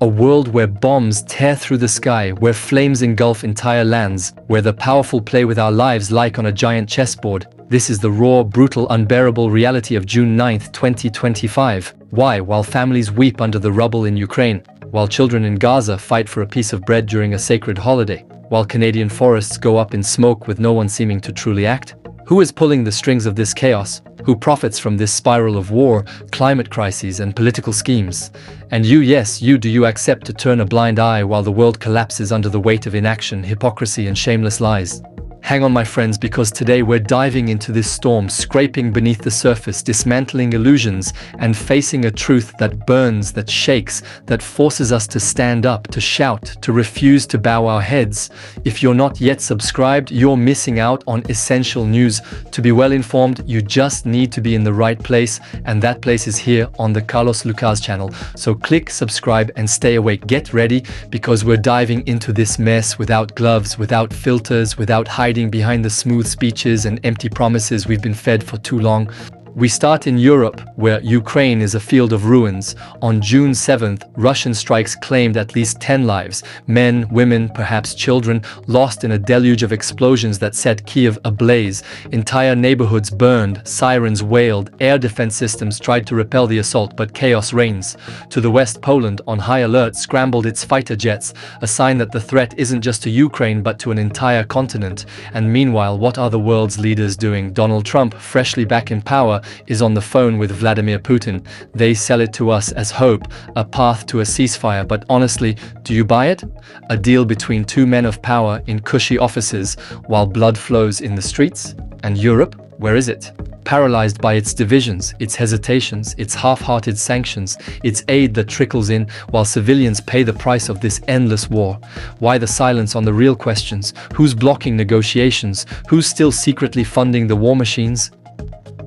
A world where bombs tear through the sky, where flames engulf entire lands, where the powerful play with our lives like on a giant chessboard. This is the raw, brutal, unbearable reality of June 9th, 2025. Why? While families weep under the rubble in Ukraine, while children in Gaza fight for a piece of bread during a sacred holiday, while Canadian forests go up in smoke with no one seeming to truly act? Who is pulling the strings of this chaos? Who profits from this spiral of war, climate crises, and political schemes? And you, yes, you, do you accept to turn a blind eye while the world collapses under the weight of inaction, hypocrisy, and shameless lies? Hang on, my friends, because today we're diving into this storm, scraping beneath the surface, dismantling illusions, and facing a truth that burns, that shakes, that forces us to stand up, to shout, to refuse to bow our heads. If you're not yet subscribed, you're missing out on essential news. To be well informed, you just need to be in the right place, and that place is here on the Carlos Lucas channel. So click subscribe and stay awake. Get ready, because we're diving into this mess without gloves, without filters, without hiding behind the smooth speeches and empty promises we've been fed for too long. We start in Europe, where Ukraine is a field of ruins. On June 7th, Russian strikes claimed at least 10 lives, men, women, perhaps children, lost in a deluge of explosions that set Kiev ablaze. Entire neighborhoods burned, sirens wailed, air defense systems tried to repel the assault, but chaos reigns. To the west, Poland, on high alert, scrambled its fighter jets, a sign that the threat isn't just to Ukraine but to an entire continent. And meanwhile, what are the world's leaders doing? Donald Trump, freshly back in power, is on the phone with Vladimir Putin. They sell it to us as hope, a path to a ceasefire, but honestly, do you buy it? A deal between two men of power in cushy offices while blood flows in the streets? And Europe, where is it? Paralyzed by its divisions, its hesitations, its half-hearted sanctions, its aid that trickles in while civilians pay the price of this endless war. Why the silence on the real questions? Who's blocking negotiations? Who's still secretly funding the war machines?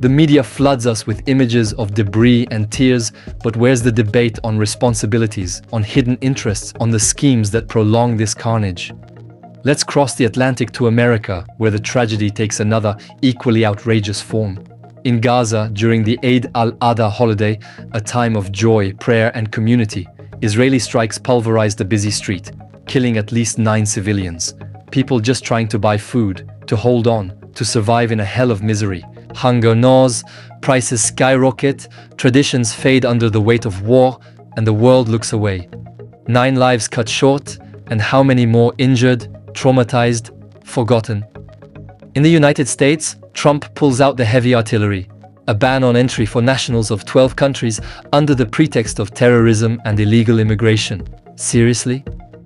The media floods us with images of debris and tears, but where's the debate on responsibilities, on hidden interests, on the schemes that prolong this carnage? Let's cross the Atlantic to America, where the tragedy takes another, equally outrageous form. In Gaza, during the Eid al-Adha holiday, a time of joy, prayer, and community, Israeli strikes pulverized the busy street, killing at least 9 civilians. People just trying to buy food, to hold on, to survive in a hell of misery. Hunger gnaws, prices skyrocket, traditions fade under the weight of war, and the world looks away. 9 lives cut short, and how many more injured, traumatized, forgotten? In the United States, Trump pulls out the heavy artillery, a ban on entry for nationals of 12 countries under the pretext of terrorism and illegal immigration. Seriously?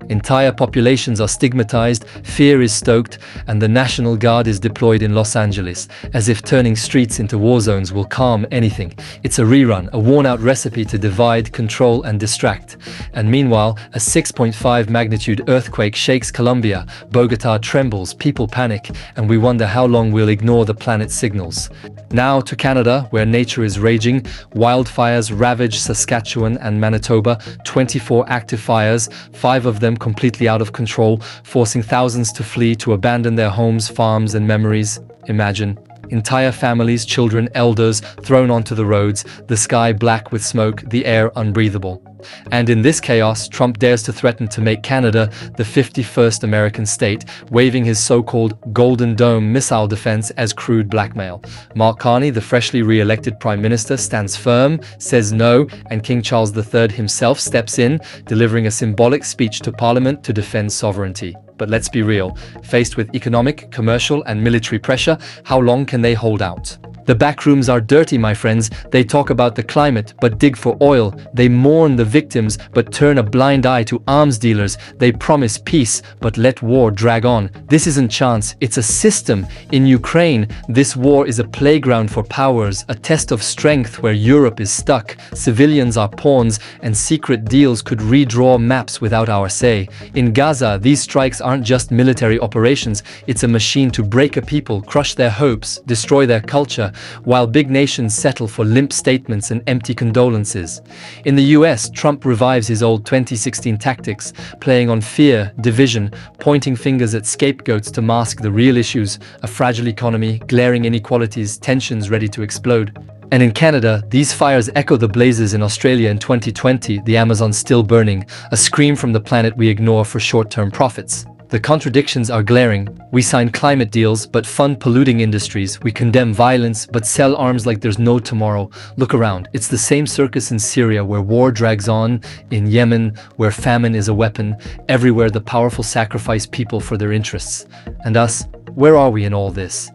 Entire populations are stigmatized, fear is stoked, and the National Guard is deployed in Los Angeles, as if turning streets into war zones will calm anything. It's a rerun, a worn-out recipe to divide, control, and distract. And meanwhile, a 6.5 magnitude earthquake shakes Colombia, Bogota trembles, people panic, and we wonder how long we'll ignore the planet's signals. Now to Canada, where nature is raging. Wildfires ravage Saskatchewan and Manitoba, 24 active fires, 5 of them completely out of control, forcing thousands to flee, to abandon their homes, farms, and memories. Imagine. Entire families, children, elders, thrown onto the roads, the sky black with smoke, the air unbreathable. And in this chaos, Trump dares to threaten to make Canada the 51st American state, waving his so-called Golden Dome missile defense as crude blackmail. Mark Carney, the freshly re-elected Prime Minister, stands firm, says no, and King Charles III himself steps in, delivering a symbolic speech to Parliament to defend sovereignty. But let's be real, faced with economic, commercial, and military pressure, how long can they hold out? The backrooms are dirty, my friends. They talk about the climate, but dig for oil. They mourn the victims, but turn a blind eye to arms dealers. They promise peace, but let war drag on. This isn't chance, it's a system. In Ukraine, this war is a playground for powers, a test of strength where Europe is stuck. Civilians are pawns, and secret deals could redraw maps without our say. In Gaza, these strikes aren't just military operations. It's a machine to break a people, crush their hopes, destroy their culture, while big nations settle for limp statements and empty condolences. In the US, Trump revives his old 2016 tactics, playing on fear, division, pointing fingers at scapegoats to mask the real issues: a fragile economy, glaring inequalities, tensions ready to explode. And in Canada, these fires echo the blazes in Australia in 2020, the Amazon still burning, a scream from the planet we ignore for short-term profits. The contradictions are glaring. We sign climate deals but fund polluting industries. We condemn violence but sell arms like there's no tomorrow. Look around. It's the same circus in Syria where war drags on, in Yemen where famine is a weapon, everywhere the powerful sacrifice people for their interests. And us, where are we in all this?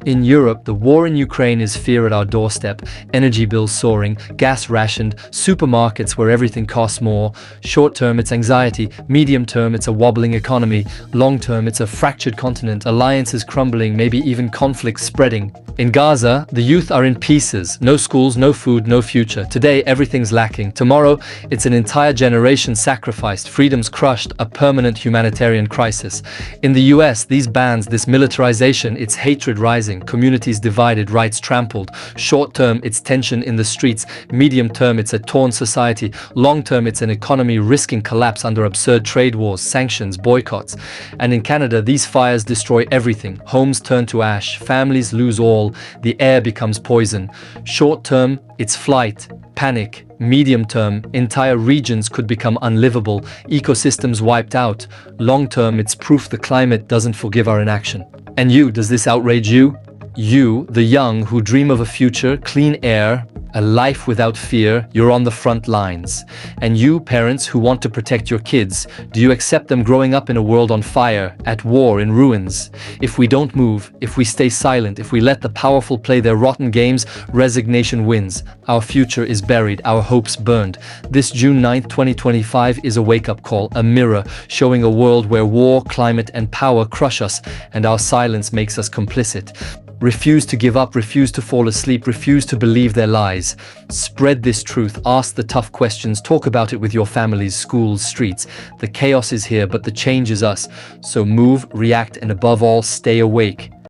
In Europe, the war in Ukraine is fear at our doorstep, energy bills soaring, gas rationed, supermarkets where everything costs more. Short term, it's anxiety. Medium term, it's a wobbling economy. Long term, it's a fractured continent, alliances crumbling, maybe even conflicts spreading. In Gaza, the youth are in pieces. No schools, no food, no future. Today, everything's lacking. Tomorrow, it's an entire generation sacrificed, freedoms crushed, a permanent humanitarian crisis. In the US, these bans, this militarization, it's hatred rising. Communities divided, rights trampled. Short term, it's tension in the streets. Medium term, it's a torn society. Long term, it's an economy risking collapse under absurd trade wars, sanctions, boycotts. And in Canada, these fires destroy everything. Homes turn to ash, families lose all, the air becomes poison. Short term, it's flight, panic. Medium term, entire regions could become unlivable, ecosystems wiped out. Long term, it's proof the climate doesn't forgive our inaction. And you, does this outrage you? You, the young who dream of a future, clean air, a life without fear, you're on the front lines. And you, parents who want to protect your kids, do you accept them growing up in a world on fire, at war, in ruins? If we don't move, if we stay silent, if we let the powerful play their rotten games, resignation wins. Our future is buried, our hopes burned. This June 9th, 2025 is a wake-up call, a mirror, showing a world where war, climate, and power crush us, and our silence makes us complicit. Refuse to give up, refuse to fall asleep, refuse to believe their lies. Spread this truth, ask the tough questions, talk about it with your families, schools, streets. The chaos is here, but the change is us. So move, react, and above all, stay awake.